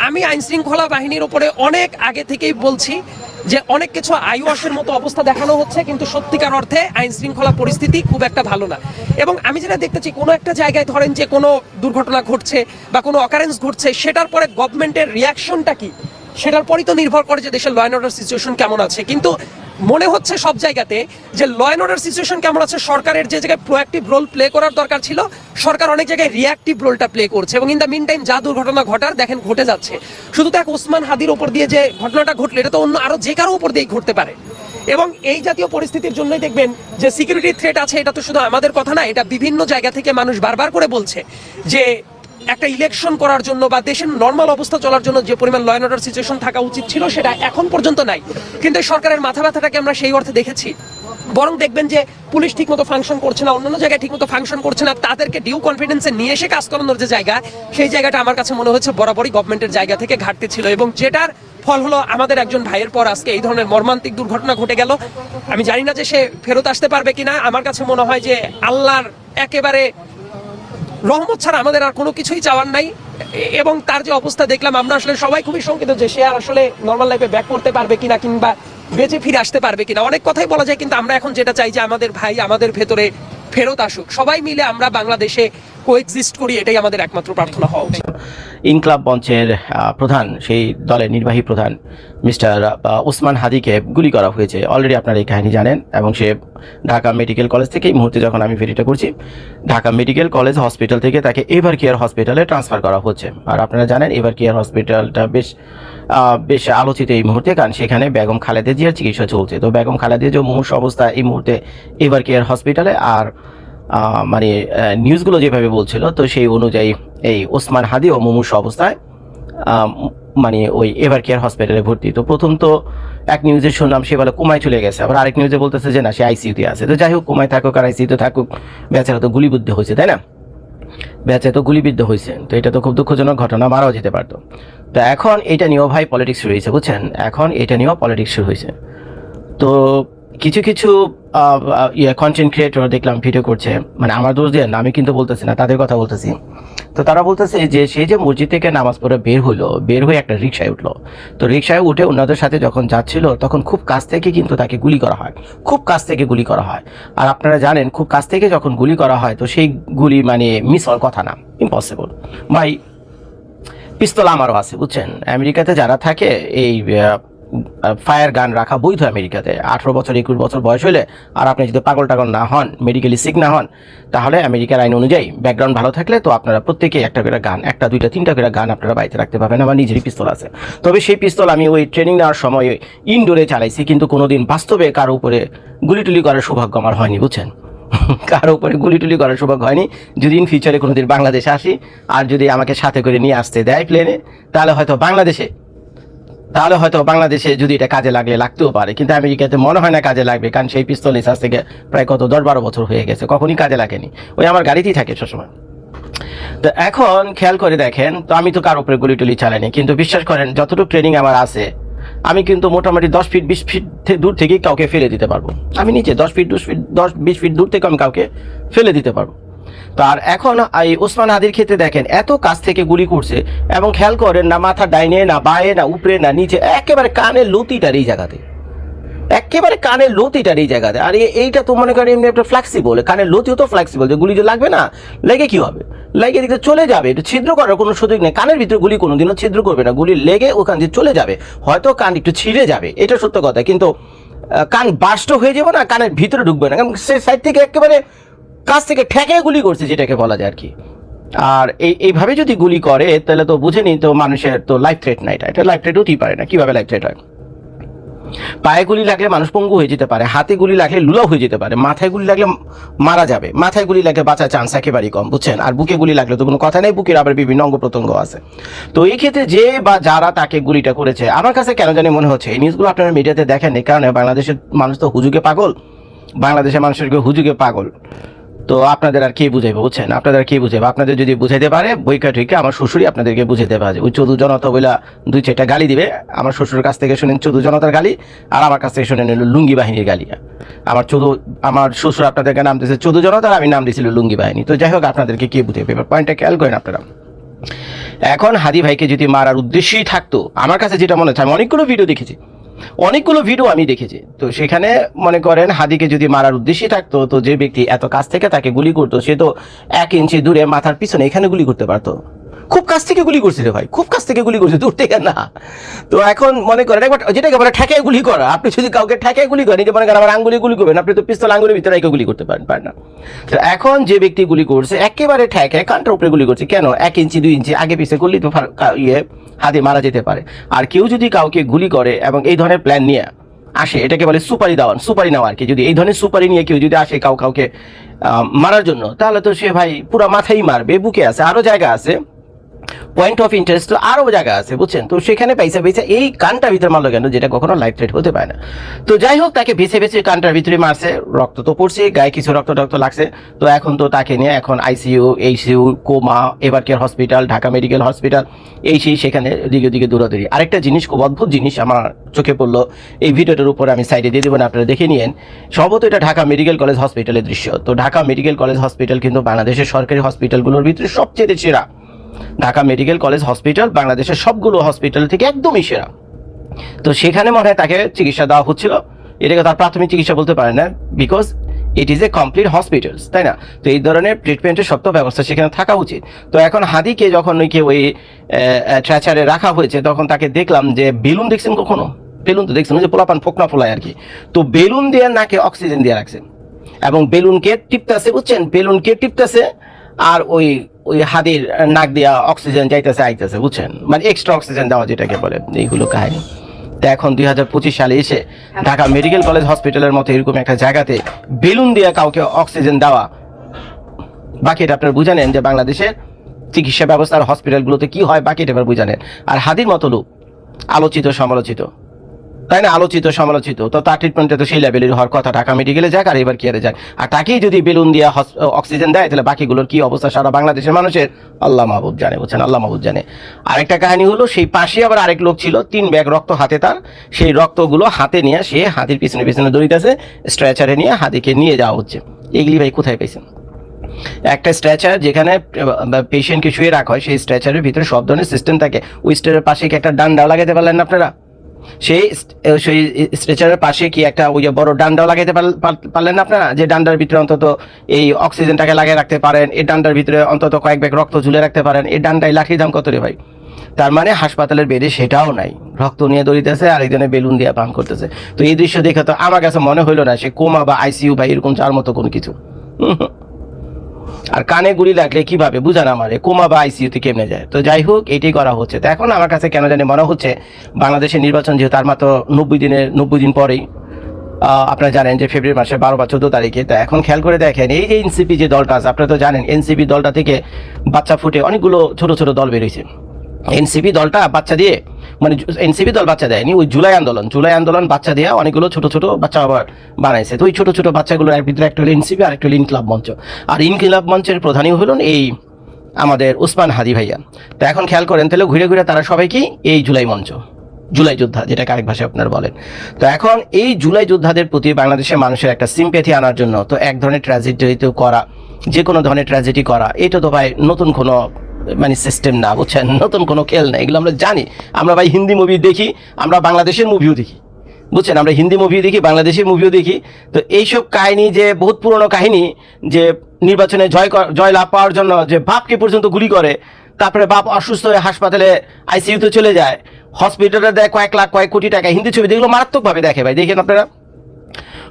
আমি আইন শৃঙ্খলা বাহিনীর উপরে অনেক আগে থেকেই বলছি যে অনেক কিছু আইওয়াশের মতো অবস্থা দেখানো হচ্ছে, কিন্তু সত্যিকার অর্থে আইন শৃঙ্খলা পরিস্থিতি খুব একটা ভালো না। এবং আমি যেটা দেখতেছি, কোনো একটা জায়গায় ধরেন যে কোনো দুর্ঘটনা ঘটছে বা কোনো অকারেন্স ঘটছে, সেটার পরে গভর্নমেন্টের রিয়াকশনটা কি, সেটার পরই তো নির্ভর করে যে দেশের ল অ্যান্ড অর্ডার সিচুয়েশন কেমন আছে। কিন্তু মনে হচ্ছে সব জায়গাতে যে ল অ্যান্ড অর্ডার সিচুয়েশন কেমন আছে, সরকারের যে জায়গায় প্রোঅ্যাক্টিভ রোল প্লে করার দরকার ছিল, সরকার অনেক জায়গায় রিঅ্যাক্টিভ রোলটা প্লে করছে। এবং ইন দ্য মিন টাইম যা দুর্ঘটনা ঘটার দেখেন ঘটে যাচ্ছে। শুধু তো এক ওসমান হাদির উপর দিয়ে যে ঘটনাটা ঘটলো, এটা তো অন্য আরো যে কারো উপর দিয়েই ঘটতে পারে। এবং এই জাতীয় পরিস্থিতির জন্যই দেখবেন যে সিকিউরিটি থ্রেট আছে, এটা তো শুধু আমাদের কথা না, এটা বিভিন্ন জায়গা থেকে মানুষ বারবার করে বলছে যে একটা ইলেকশন করার জন্য বা দেশের নর্মাল অবস্থা চলার জন্য যে পরিমাণ ল অ্যান্ড অর্ডার সিচুয়েশন থাকা উচিত ছিল, সেটা এখন পর্যন্ত নাই। কিন্তু এই সরকারের মাথা ব্যথাটাকে আমরা সেই অর্থে দেখেছি। বরং দেখবেন যে পুলিশ ঠিকমতো ফাংশন করছে না, অন্যান্য জায়গায় ঠিকমতো ফাংশন করছে না, তাদেরকে ডিউ কনফিডেন্সে নিয়ে এসে কাজ করানোর যে জায়গা, সেই জায়গাটা আমার কাছে মনে হচ্ছে বরাবরই গভর্নমেন্টের জায়গা থেকে ঘাটতি ছিল। এবং যেটার ফল হলো আমাদের একজন ভাইয়ের পর আজকে এই ধরনের মর্মান্তিক দুর্ঘটনা ঘটে গেল। আমি জানি না যে সে ফেরত আসতে পারবে কিনা। আমার কাছে মনে হয় যে আল্লাহর একেবারে রহমত ছাড়া আমাদের আর কোনো কিছুই চাওয়ার নাই। এবং তার যে অবস্থা দেখলাম, আমরা আসলে সবাই খুবই শঙ্কিত যে সে আর আসলে নর্মাল লাইফে ব্যাক করতে পারবে কিনা, কিংবা বেঁচে ফিরে আসতে পারবে কিনা। অনেক কথাই বলা যায়, কিন্তু আমরা এখন যেটা চাই যে আমাদের ভাই আমাদের ভেতরে ফেরত আসুক, সবাই মিলে আমরা বাংলাদেশে কোএক্সিস্ট করি, এটাই আমাদের একমাত্র প্রার্থনা হওয়া উচিত। ইনকলাব মঞ্চের প্রধান, সেই দলের নির্বাহী প্রধান মিস্টার ওসমান হাদিকে গুলি করা হয়েছে। অলরেডি আপনারা এই কাহিনী জানেন। এবং সে ঢাকা মেডিকেল কলেজ থেকে, এই মুহূর্তে যখন আমি ভিডিওটা করছি, ঢাকা মেডিকেল কলেজ হসপিটাল থেকে তাকে এভার কেয়ার হসপিটালে ট্রান্সফার করা হচ্ছে। আর আপনারা জানেন এভার কেয়ার হসপিটালটা বেশ আলোচিত এই মুহূর্তে, কারণ সেখানে বেগম খালেদা জিয়ার চিকিৎসা চলছে। তো বেগম খালেদা জিয়া মুমূর্ষু অবস্থা এই মুহূর্তে এভার কেয়ার হসপিটালে। আর মানে নিউজগুলো যেভাবে বলছিল, তো সেই অনুযায়ী এই ওসমান হাদিও মুমূর্ষু অবস্থায় মানে ওই এভার কেয়ার হসপিটালে ভর্তি। তো প্রথম তো এক নিউজে শুনলাম সে বলে কোমায় চলে গেছে, আবার আরেক নিউজে বলতেছে যে না, সে আইসিইউতে আছে। তো যাই হোক, কোমায় থাকুক আর আইসিইউতে থাকুক, বেচারা তো গুলিবিদ্ধ হয়েছে, তাই না? বেচারা তো গুলিবিদ্ধ হয়েছে, তো এটা তো খুব দুঃখজনক ঘটনা, মারাও যেতে পারতো। তো এখন এটা নিয়েও ভাই পলিটিক্স শুরু হয়েছে, বুঝছেন? এখন এটা নিয়েও পলিটিক্স শুরু হয়েছে। তো কিছু কিছু কন্টেন্ট ক্রিয়েটর দেখলাম ভিডিও করছে, মানে আমার দোষ দিয়ে না, আমি কিন্তু বলতেছি না, তাদের কথা বলতেছি। তো তারা বলতেছে যে সে যে মসজিদ থেকে নামাজ পড়ে বের হয়ে একটা রিক্সায় উঠলো। তো রিক্সায় উঠে অন্যদের সাথে যখন যাচ্ছিল, তখন খুব কাছ থেকে কিন্তু তাকে গুলি করা হয়, খুব কাছ থেকে গুলি করা হয়। আর আপনারা জানেন, খুব কাছ থেকে যখন গুলি করা হয়, তো সেই গুলি মানে মিস হওয়ার কথা না, ইম্পসিবল। ভাই পিস্তল আমারও আছে, বুঝছেন? আমেরিকাতে যারা থাকে, এই ফায়ার গান রাখা বৈধ আমেরিকাতে। 18 বছর 21 বছর বয়স হলে, আর আপনি যদি পাগল টাগল না হন, মেডিকেলি সিক না হন, তাহলে আমেরিকার আইন অনুযায়ী ব্যাকগ্রাউন্ড ভালো থাকলে তো আপনারা প্রত্যেকেই একটা করে গান, একটা দুইটা তিনটা করে গান আপনারা বাড়িতে রাখতে পারবেন। আমার নিজেরই পিস্তল আছে। তবে সেই পিস্তল আমি ওই ট্রেনিং নেওয়ার সময় ইনডোরে চালাইছি, কিন্তু কোনোদিন বাস্তবে কারো উপরে গুলিটুলি করার সৌভাগ্য আমার হয়নি, বুঝছেন? কারো উপরে গুলিটুলি করার সৌভাগ্য হয়নি। যদি ইন ফিউচারে কোনোদিন বাংলাদেশে আসি, আর যদি আমাকে সাথে করে নিয়ে আসতে দেয় প্লেনে, তাহলে হয়তো বাংলাদেশে যদি এটা কাজে লাগতেও পারে। কিন্তু আমেরিকাতে মনে হয় না কাজে লাগবে, কারণ সেই পিস্তল আজ থেকে প্রায় 10-12 বছর হয়ে গেছে, কখনই কাজে লাগেনি। ওই আমার গাড়িতেই থাকে সবসময়। তো এখন খেয়াল করে দেখেন, তো আমি তো কারো উপরে গুলি টুলি চালাইনি, কিন্তু বিশ্বাস করেন যতটুকু ট্রেনিং আমার আছে, আমি কিন্তু মোটামুটি 10 ফিট 20 ফিট দূর থেকেই কাউকে ফেলে দিতে পারবো। আমি নিচে 10 ফিট 20 ফিট দূর থেকে আমি কাউকে ফেলে দিতে পারবো। তো আর এখন এই ওসমান হাদির ক্ষেত্রে দেখেন, এত কাছ থেকে গুলি করছে, এবং খেয়াল করেন না মাথা ডাইনে না বায়ে না উপরে না নিচে, একেবারে কানের লতিটার এই জায়গাতে, আর এইটা তো মনে করেন এমনি একটা ফ্লেক্সিবল, কানের লতিও তো ফ্লেক্সিবল, যে গুলি যে লাগবে না, লেগে কি হবে, লেগে দিকে চলে যাবে, এটা ছিদ্র করার কোনো সুযোগ নেই। কানের ভিতরে গুলি কোনোদিনও ছিদ্র করবে না, গুলি লেগে ওখান দিয়ে চলে যাবে, হয়তো কান একটু ছিঁড়ে যাবে, এটা সত্য কথা, কিন্তু কান বাস্ট হয়ে যাবে না, কানের ভিতরে ঢুকবে না, কারণ সে সাইড থেকে একেবারে কাছ থেকে ঠেকে গুলি করছে, যেটাকে বলা যায় আর কি। আর এইভাবে যদি গুলি করে, তাহলে তো বুঝেনি, তো মানুষের তো লাইফ থ্রেট না, এটা লাইফ থ্রেট হতেই পারে না। কিভাবে লাইফ থ্রেট হয়? পায়ে গুলি লাগলে মানুষ পঙ্গু হয়ে যেতে পারে, হাতে গুলি লাগলে লুলাও হয়ে যেতে পারে, মাথায় গুলি লাগলে মারা যাবে, মাথায় গুলি লাগলে বাঁচার চান্স একেবারেই কম, বুঝছেন? আর বুকে গুলি লাগলে তো কোনো কথা নেই, বুকের আবার বিভিন্ন অঙ্গ প্রত্যঙ্গ আছে। তো এই ক্ষেত্রে যে বা যারা তাকে গুলিটা করেছে, আমার কাছে কেন জানি মনে হচ্ছে, এই নিউজগুলো আপনারা মিডিয়াতে দেখেন, এই কারণে বাংলাদেশের মানুষ তো হুজুগে পাগল, বাংলাদেশের মানুষের হুজুগে পাগল। তো আপনাদের আর কে বুঝাইবে, বুঝছেন, আপনাদের আর কে বুঝাইবে? আপনাদের যদি বুঝাইতে পারে বইকা ঠইকা আমার শ্বশুরই আপনাদেরকে বুঝাইতে পারে। ওই চৌধু জনতা বইলা 2-4টা গালি দিবে, আমার শ্বশুরের কাছ থেকে শুনেন চৌধু জনতার গালি, আর আমার কাছ থেকে শুনেন লুঙ্গি বাহিনীর গালি। আমার শ্বশুর আপনাদেরকে নাম দিয়েছে চৌধু জনতা, আমি নাম দিয়েছিল লুঙ্গি বাহিনী। তো যাই হোক, আপনাদেরকে কে বুঝাইবে? পয়েন্টটা খেয়াল করেন আপনারা। এখন হাদি ভাইকে যদি মারার উদ্দেশ্যই থাকতো, আমার কাছে যেটা মনে হচ্ছে, আমি অনেকগুলো ভিডিও আমি দেখেছি, তো সেখানে মনে করেন হাদিকে যদি মারার উদ্দেশ্যই থাকতো, তো যে ব্যক্তি এত কাছ থেকে তাকে গুলি করতো, সে তো 1 ইঞ্চি দূরে মাথার পিছনে এখানে গুলি করতে পারতো। খুব কাছ থেকে গুলি করছিল ভাই, খুব কাছ থেকে গুলি করছে, দূর থেকে না। তো এখন মনে করেন একবার যেটাকে বলে ঠেকায় গুলি করা, আপনি যদি কাউকে ঠেকায় গুলি করেন, মনে করেন আমার আঙ্গুলি গুলি করবেন, আপনি তো পিস্তল আঙ্গুলের ভিতরে রেখে গুলি করতে পারেন না। তো এখন যে ব্যক্তি গুলি করছে একেবারে ঠেকায় কানটার উপরে গুলি করছে, কেন? 1 ইঞ্চি 2 ইঞ্চি আগে পিছিয়ে করলেই তো হাদি মারা যেতে পারে। আর কেউ যদি কাউকে গুলি করে এবং এই ধরনের প্ল্যান নিয়ে আসে, এটাকে বলে সুপারি নেওয়া আর কি। যদি এই ধরনের সুপারি নিয়ে কেউ যদি আসে কাউকে মারার জন্য, তাহলে তো সে ভাই পুরো মাথায় মারবে, বুকে আছে, আরো জায়গা আছে, পয়েন্ট অফ ইন্টারেস্ট তো আরো জায়গা আছে, বুঝছেন। তো সেখানে পয়সা এই কানটার ভিতরে মারলো কেন, যেটা কখনো লাইফ থ্রেট হতে পারে না। তো যাই হোক, তাকে বেছে কানটার ভিতরে মারছে, রক্ত তো পড়ছে, গায়ে কিছু রক্ত লাগছে। তো এখন তো তাকে নিয়ে এখন ICU, coma, Evercare hospital, Dhaka medical hospital, সেখানে দিকে দৌড়াদৌড়ি। আরেকটা জিনিস, খুব অদ্ভুত জিনিস আমার চোখে পড়লো, এই ভিডিওটার উপরে আমি সাইডে দিয়ে দেবেন, আপনারা দেখে নিয়েন। সম্ভবত এটা ঢাকা মেডিকেল কলেজ হসপিটালের দৃশ্য। তো ঢাকা মেডিকেল কলেজ হসপিটাল কিন্তু বাংলাদেশের সরকারি হসপিটালগুলোর ভিতরে সবচেয়ে সেরা। ঢাকা মেডিকেল কলেজ হসপিটাল বাংলাদেশের সবগুলো হসপিটাল থেকে একদমই সেরা। তো সেখানে মনে হয় তাকে চিকিৎসা দেওয়া হচ্ছিল, এটাকে তার প্রাথমিক চিকিৎসা বলতে পারে না, because it is a complete hospitals, তাই না? তো এই ধরনের ট্রিটমেন্টের সব ব্যবস্থা সেখানে থাকা উচিত। তো এখন হাদিকে যখন ওই ট্রেচারে রাখা হয়েছে, তখন তাকে দেখলাম যে বেলুন দেখছেন, কখনো বেলুন তো দেখছেন যে পোলাপান ফোকনা ফোলায় আর কি। তো বেলুন দিয়ে নাকে অক্সিজেন দিয়ে রাখছেন এবং বেলুনকে টিপতেছে, বুঝছেন, বেলুনকে টিপতেছে, আর ওই হাদির নাক দিয়া অক্সিজেন যাইতেছে আইতেছে, বুঝছেন, মানে এক্সট্রা অক্সিজেন দেওয়া যেটাকে বলে, এইগুলো কাহিনী। তো এখন 2025 সালে এসে ঢাকা মেডিকেল কলেজ হসপিটালের মতো এরকম একটা জায়গাতে বেলুন দিয়ে কাউকে অক্সিজেন দেওয়া, বাকিটা আপনার বুঝে নেন যে বাংলাদেশের চিকিৎসা ব্যবস্থার হসপিটালগুলোতে কি হয়, বাকিটা এবার বুঝে নেন। আর হাদির মতো লোক আলোচিত সমালোচিত, তাই না, সমালোচিত, তো তার ট্রিটমেন্টে তো সেই লেভেলের হওয়ার কথা। ঢাকা মেডিকেলে যাক আর এবার কেয়ারে যাক, আর তাকেই যদি বেলুন দিয়ে অক্সিজেন দেয়, তাহলে বাকিগুলোর কি অবস্থা সারা বাংলাদেশের মানুষের আল্লাহ মাহবুব জানে, বুঝছেন, আল্লাহ মাহবুব জানে। আরেকটা কাহিনী হলো, সেই পাশে আবার আরেক লোক ছিল, 3 ব্যাগ রক্ত হাতে তার, সেই রক্তগুলো হাতে নিয়ে সে হাতির পিছনে দৌড়িতেছে, স্ট্রেচারে নিয়ে হাতিকে নিয়ে যাওয়া হচ্ছে। এগুলি ভাই কোথায় পেয়েছেন? একটা স্ট্রেচার যেখানে পেশেন্টকে শুয়ে রাখা হয়, সেই স্ট্রেচারের ভিতরে সব ধরনের সিস্টেম থাকে। ওই স্ট্রেচারের পাশে কি একটা ডান্ডা লাগাতে পারলেন আপনারা? সেই স্ট্রেচারের পাশে কি একটা ওই বড় ডান্ডাও লাগাইতে পারলেন না আপনারা, যে ডান্ডার ভিতরে অন্তত এই অক্সিজেনটাকে লাগিয়ে রাখতে পারেন, এই ডান্ডার ভিতরে অন্তত কয়েক ব্যাগ রক্ত ঝুলে রাখতে পারেন। এই ডান্ডায় লাঠির দাম কত রে ভাই? তার মানে হাসপাতালের বেডে সেটাও নাই, রক্ত নিয়ে দৌড়িতেছে আর একজনে বেলুন দিয়ে পান করতেছে। তো এই দৃশ্য দেখে তো আমার কাছে মনে হইলো না সে কোমা বা ICU বা এরকম যার মতো কোনো কিছু। আর কানে গুলি লাগলে কিভাবে বুঝান আমারে, কোমা বা ICUতে কেমনে যায়? তো যাই হোক, এটাই করা হচ্ছে। তো এখন আমার কাছে কেন জানি মনে হচ্ছে বাংলাদেশের নির্বাচন যেহেতু তার মাত্র 90 দিন পরেই, আপনারা জানেন যে ফেব্রুয়ারি মাসের 12 বা 14 তারিখে। তো এখন খেয়াল করে দেখেন, এই যে NCP যে দলটা আছে, আপনারা তো জানেন NCP দলটা থেকে বাচ্চা ফুটে অনেকগুলো ছোট ছোট দল বেরিয়েছে। NCP দলটা বাচ্চা দিয়ে, মানে NCP দল বাচ্চা দেয়নি, ওই জুলাই আন্দোলন বাচ্চা দিয়ে অনেকগুলো ছোট ছোট বাচ্চা আবার বানাইছে। তো ওই ছোট ছোট বাচ্চাগুলোর ভিতরে একটা হলো NCP আর একটা হলো ইনকিলাব মঞ্চ। আর ইনকিলাব মঞ্চের প্রধানই হলেন এই আমাদের উসমান হাদি ভাইয়া। তো এখন খেয়াল করেন, তাহলে ঘুরে ঘুরে তারা সবাই কি এই জুলাই মঞ্চ, জুলাই যোদ্ধা, যেটাকে আরেক ভাষায় আপনারা বলেন। তো এখন এই জুলাই যোদ্ধাদের প্রতি বাংলাদেশের মানুষের একটা সিম্প্যাথি আনার জন্য তো এক ধরনের ট্র্যাজেডি করা, যে কোনো ধরনের ট্র্যাজেডি করা, এটা তো ভাই নতুন কোনো মানে সিস্টেম না, বুঝছেন, নতুন কোনো খেল না, এগুলো আমরা জানি। আমরা ভাই হিন্দি মুভি দেখি, আমরা বাংলাদেশের মুভিও দেখি, বুঝছেন, আমরা হিন্দি মুভিও দেখি, বাংলাদেশের মুভিও দেখি। তো এইসব কাহিনী যে বহুত পুরনো কাহিনী, যে নির্বাচনে জয় লাভ পাওয়ার জন্য যে বাপকে পর্যন্ত গুলি করে, তারপরে বাপ অসুস্থ হয়ে হাসপাতালে ICUতে চলে যায়, হসপিটালে দেয় কয়েক লাখ কয়েক কোটি টাকা। হিন্দি ছবি যেগুলো মারাত্মকভাবে দেখে ভাই, দেখেন আপনারা,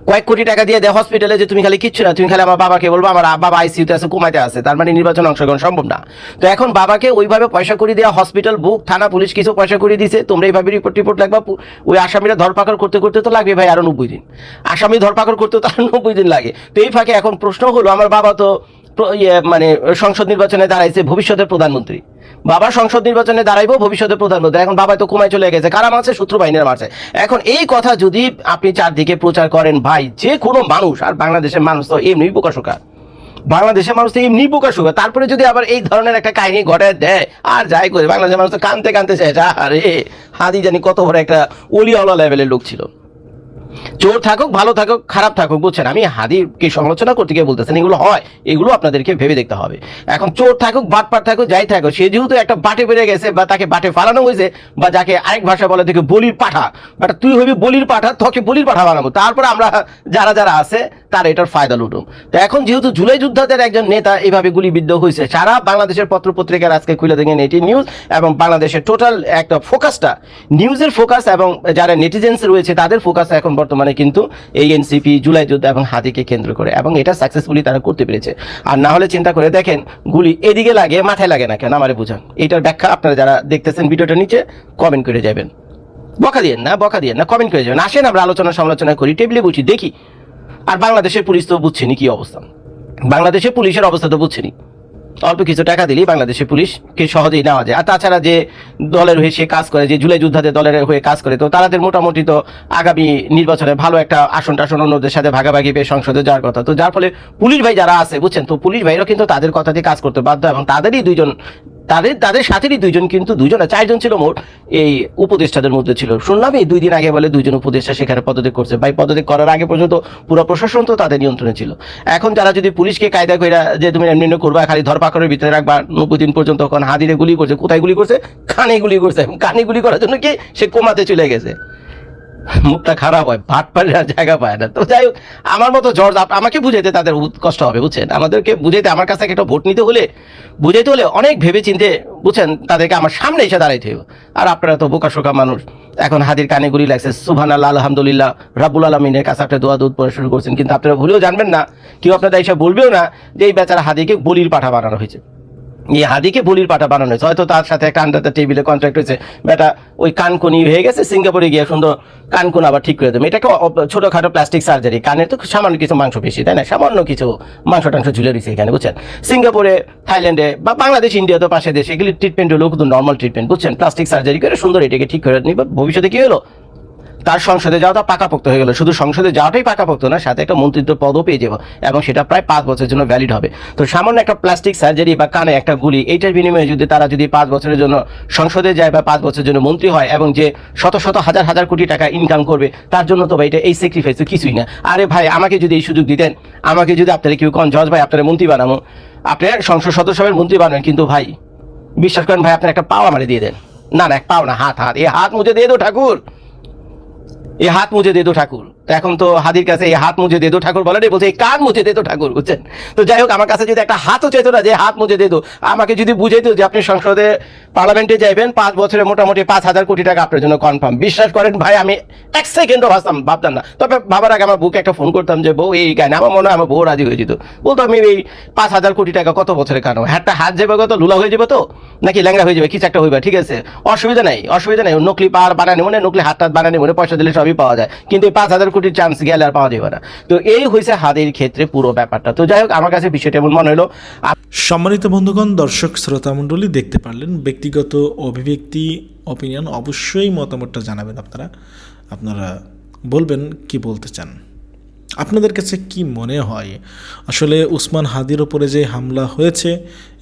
কয়েক কোটি টাকা দিয়ে দেয় হসপিটালে, যে তুমি খালি কিচ্ছু না, তুমি খালি আমার বাবাকে বলবো আমার বাবা ICUতে আছে, কোমাতে আছে, তার মানে নির্বাচন অংশগ্রহণ সম্ভব না। তো এখন বাবাকে ওইভাবে পয়সা করে দেওয়া, হসপিটাল বুক, থানা পুলিশ কিছু পয়সা করে দিছে, তোমরা এইভাবে রিপোর্ট লাগবা। ওই আসামিরা ধরপাকড় করতে তো লাগবে ভাই আরো 90 দিন, আসামি ধরপাকড় করতে তো আরো 90 দিন লাগে। তো এই ফাঁকে এখন প্রশ্ন হলো, আমার বাবা তো মানে সংসদ নির্বাচনে দাঁড়াইছে, ভবিষ্যতের প্রধানমন্ত্রী, বাবা সংসদ নির্বাচনে দাঁড়াইবো ভবিষ্যতের প্রধানমন্ত্রী, এখন বাবা তো কোমায় চলে গেছে, কারা মারছে? শত্রু বাহিনীর মারছে। এখন এই কথা যদি আপনি চারদিকে প্রচার করেন ভাই, যে কোনো মানুষ, আর বাংলাদেশের মানুষ তো এমনি বোকাশোকা, বাংলাদেশের মানুষ তো এমনি প্রকাশ হবে, তারপরে যদি আবার এই ধরনের একটা কাহিনী ঘটায় দেয় আর যাই করে, বাংলাদেশের মানুষ তো কানতে কানতে শেষ। আরে হাদি জানি কত বড় একটা অলিওয়ালা লেভেলের লোক ছিল। চোর থাকুক, ভালো থাকুক, খারাপ থাকুক, বুঝছেন, আমি হাদিকে সমালোচনা করতে গিয়ে বলতেছেন এগুলো হয়, এগুলো আপনাদেরকে ভেবে দেখতে হবে। এখন চোর থাকুক, বাটপার থাকুক, যাই থাকুক, সে যেহেতু একটা বাটে বেড়ে গেছে বা তাকে বাটে ফালানো হয়েছে, বা যাকে আরেক ভাষা বলে থেকে বলির পাঠা, বাট তুই হবি বলির পাঠা, তোকে বলির পাঠা বানাবো, তারপরে আমরা যারা যারা আছে তারা এটার ফায়দা লুটুম। তো এখন যেহেতু জুলাই যোদ্ধাদের একজন নেতা এভাবে গুলিবিদ্ধ হয়েছে, সারা বাংলাদেশের পত্র পত্রিকার আজকে খুলে দেখেন এটি নিউজ, এবং বাংলাদেশের টোটাল একটা ফোকাসটা, নিউজের ফোকাস এবং যারা নেটিজেন্স রয়েছে তাদের ফোকাস এখন বর্তমানে কিন্তু এই এনসিপি, জুলাই যোদ্ধা এবং হাদিকে কেন্দ্র করে, এবং এটা সাকসেসফুলি তারা করতে পেরেছে। আর না হলে চিন্তা করে দেখেন, গুলি এদিকে লাগে, মাথায় লাগে না কেন, আমারে বুঝান। এটার ব্যাখ্যা আপনারা যারা দেখতেছেন ভিডিওটা নিচে কমেন্ট করে যাবেন, বকা দিয়ে না, কমেন্ট করে যাবেন। আসেন আমরা আলোচনা সমালোচনা করি, টেবিলে বসি, দেখি। আর বাংলাদেশের পুলিশ তো বুঝছেনি কি অবস্থা, বাংলাদেশের পুলিশের অবস্থা তো বুঝছেনি, অল্প কিছু টাকা দিলেই বাংলাদেশের পুলিশকে সহজেই নেওয়া যায়। আর তাছাড়া যে দলের হয়ে সে কাজ করে, যে জুলাই যোদ্ধাদের দলের হয়ে কাজ করে, তো তাদের মোটামুটি তো আগামী নির্বাচনে ভালো একটা আসন টাসন অন্যদের সাথে ভাগাভাগি পেয়ে সংসদে যাওয়ার কথা। তো যার ফলে পুলিশ ভাই যারা আছে, বুঝছেন, তো পুলিশ ভাইরা কিন্তু তাদের কথা দিয়ে কাজ করতে বাধ্য, এবং তাদেরই দুইজন, তাদের সাথেরই দুইজন, কিন্তু দুইজন না, 4 জন ছিল মোট এই উপদেষ্টাদের মধ্যে ছিল। শুনলাম এই 2 দিন আগে বলে 2 জন উপদেষ্টা সেখানে পদত্যাগ করছে। ভাই, পদত্যাগ করার আগে পর্যন্ত পুরো প্রশাসন তো তাদের নিয়ন্ত্রণে ছিল। এখন যারা যদি পুলিশকে কায়দা কইরা যে তুমি এমনি করবা, খালি ধরপাকড়ের ভিতরে রাখবা 90 দিন পর্যন্ত, কোন হাদিরে গুলি করছে, কোথায় গুলি করছে, কানে গুলি করছে, কানে গুলি করার জন্য কি সে কোমাতে চলে গেছে। মুখটা খারাপ হয়, ভাট পারে আর জায়গা পায় না। তো যাই হোক, আমার মতো জর্জ আমাকে বুঝাইতে তাদের কষ্ট হবে, বুঝছেন, আমাদেরকে বুঝাইতে, আমার কাছে একটা ভোট নিতে হলে, বুঝাইতে হলে অনেক ভেবে চিনতে, বুঝছেন, তাদেরকে আমার সামনে এসে দাঁড়াইতে হবে। আর আপনারা তো বোকা শোকা মানুষ, এখন হাদির কানে গুলি লাগছে, সুবহানাল্লাহ, আলহামদুলিল্লাহ, রাব্বুল আলামিনের কাছে একটা দোয়া দুধ পড়া শুরু করছেন, কিন্তু আপনারা ভুলেও জানবেন না, কেউ আপনাদের এসে বলবেও না যে এই বেচারা হাদিকে বলির পাঠা বানানো হয়েছে। এই হাদিকে বলির পাঠা বানানো হয়েছে, হয়তো তার সাথে একটা আন্ডার দ্য টেবিলে কন্ট্রাক্ট হয়েছে, বেটা ওই কানকুনি হয়ে গেছে, সিঙ্গাপুরে গিয়ে সুন্দর কানকুন আবার ঠিক করে দেবে। এটাকে ছোটখাটো প্লাস্টিক সার্জারি, কানের তো সামান্য কিছু মাংস বেশি, তাই না, সামান্য কিছু মাংস টাংস ঝুলে রয়েছে এখানে, বুঝছেন। সিঙ্গাপুরে, থাইল্যান্ডে বা বাংলাদেশ, ইন্ডিয়া তো পাশে দেশে, এগুলি ট্রিটমেন্ট হলো কিন্তু নর্মাল ট্রিটমেন্ট, বুঝছেন, প্লাস্টিক সার্জারি করে সুন্দর এটাকে ঠিক করে নিবা। ভবিষ্যতে কি হলো, তার সংসদে যাওয়াটা পাকাপোক্ত হয়ে গেল। শুধু সংসদে যাওয়াটাই পাকাপোক্ত না, সাথে একটা মন্ত্রিত্ব পদও পেয়ে যাবো, এবং সেটা প্রায় 5 বছরের জন্য ভ্যালিড হবে। তো সামান্য একটা প্লাস্টিক সার্জারি বা কানে একটা গুলি, এইটার বিনিময়ে যদি তারা যদি 5 বছরের জন্য সংসদে যায় বা 5 বছরের জন্য মন্ত্রী হয়, এবং যে শত শত হাজার হাজার কোটি টাকা ইনকাম করবে, তার জন্য তো ভাই এটা এই স্যাক্রিফাইস তো কিছুই না। আরে ভাই, আমাকে যদি এই সুযোগ দিতেন, আমাকে যদি আপনারা কেউ কোন জজ ভাই আপনারা মন্ত্রী বানাবো, আপনার সংসদ সদস্য মন্ত্রী বানাবেন, কিন্তু ভাই বিশ্বাস করেন ভাই, আপনার একটা পাও আমারে দিয়ে দেন, না এক পাও না, হাত, এই হাত মুঝে দিয়ে দো ঠাকুর, এই হাত মুঝে দে দো ঠাকুর। এখন তো হাদির কাছে এই হাত মুঝে দে দো ঠাকুর বলে, বলছে এই কান মুঝে দে দো ঠাকুর, বুঝছেন। তো যাই হোক, আমার কাছে যদি একটা হাতও চাইতো না যে হাত মুঝে দে দো, আমাকে যদি বুঝাইতো যে আপনি সংসদে, পার্লামেন্টে যাইবেন, 5 বছরে মোটামুটি 5,000 কোটি টাকা আপনার জন্য কনফার্ম, বিশ্বাস করেন ভাই, আমি 1 সেকেন্ডও ভাবতাম না। তবে ভাবার আগে আমার বউকে একটা ফোন করতাম যে বউ এই গায়ে, আমার মনে হয় আমার বউ রাজি হয়ে যেত, বলতো আমি এই 5,000 কোটি টাকা কত বছরে কানো, একটা হাত যাবে কত, লুলা হয়ে যাবে তো, নাকি ল্যাংড়া হয়ে যাবে, কিছু একটা হইবা, ঠিক আছে, অসুবিধা নাই, নকলি পার বানানি মনে, নকলি হাত টাত বানানি মনে, পয়সা দিলে সবই পাওয়া যায়, কিন্তু এই 5,000 কোটির চান্স গেলে আর পাওয়া যাবে না। তো এই হয়েছে হাদির ক্ষেত্রে পুরো ব্যাপারটা। তো যাই হোক, আমার কাছে বিষয়টা এমন মনে হলো। সম্মানিত বন্ধুগণ, দর্শক শ্রোতা মণ্ডলী, দেখতে পারলেন ব্যক্তিগত অভিব্যক্তি, অপিনিয়ন, অবশ্যই মতামতটা জানাবেন। আপনারা বলবেন কি বলতে চান, আপনাদের কাছে কি মনে হয় আসলে উসমান হাদির ওপরে যে হামলা হয়েছে,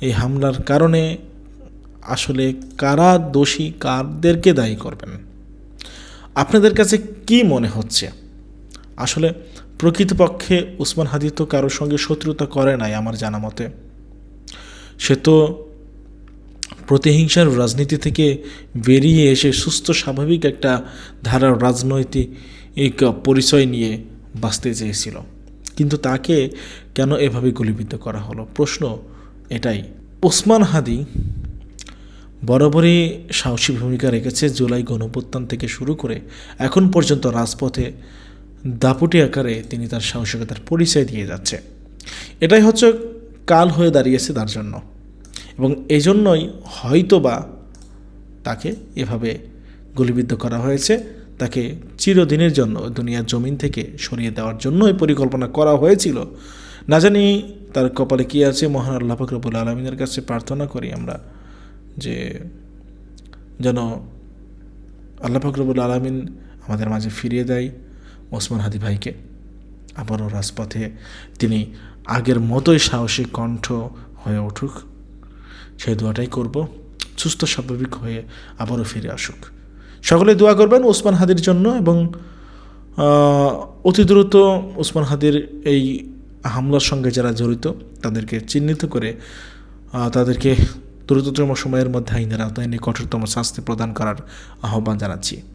এই হামলার কারণে আসলে কারা দোষী, কাদেরকে দায়ী করবেন, আপনাদের কাছে কি মনে হচ্ছে? আসলে প্রকৃতপক্ষে উসমান হাদি তো কারোর সঙ্গে শত্রুতা করে নাই আমার জানা মতে, সে তো প্রতিহিংসার রাজনীতি থেকে বেরিয়ে এসে সুস্থ স্বাভাবিক একটা ধারার রাজনৈতিক পরিচয় নিয়ে বাঁচতে চেয়েছিল, কিন্তু তাকে কেন এভাবে গুলিবিদ্ধ করা হলো? প্রশ্ন এটাই। ওসমান হাদি বরাবরই সাহসী ভূমিকা রেখেছে, জুলাই গণঅভ্যুত্থান থেকে শুরু করে এখন পর্যন্ত রাজপথে দাপুটি আকারে তিনি তার সাহসিকতার পরিচয় দিয়ে যাচ্ছে। এটাই হচ্ছে কাল হয়ে দাঁড়িয়েছে তার জন্য, এবং এজন্যই হয়তোবা তাকে এভাবে গুলিবিদ্ধ করা হয়েছে, তাকে চিরদিনের জন্য দুনিয়ার জমিন থেকে সরিয়ে দেওয়ার জন্যই পরিকল্পনা করা হয়েছিল। না জানি তার কপালে কী আছে, মহান আল্লাহ পাক রব্বুল আলামিনের কাছে প্রার্থনা করি আমরা যে যেন আল্লাহ পাক রব্বুল আলামিন আমাদের মাঝে ফিরিয়ে দেয় ওসমান হাদি ভাইকে, আবারও রাজপথে তিনি আগের মতোই সাহসী কণ্ঠ হয়ে উঠুক, সেই দোয়াটাই করব, সুস্থ স্বাভাবিক হয়ে আবারও ফিরে আসুক। সকলে দোয়া করবেন ওসমান হাদির জন্য এবং অতি দ্রুত ওসমান হাদির এই হামলার সঙ্গে যারা জড়িত তাদেরকে চিহ্নিত করে তাদেরকে দ্রুততম সময়ের মধ্যে আইনের আওতায় এনে কঠোরতম শাস্তি প্রদান করার আহ্বান জানাচ্ছি।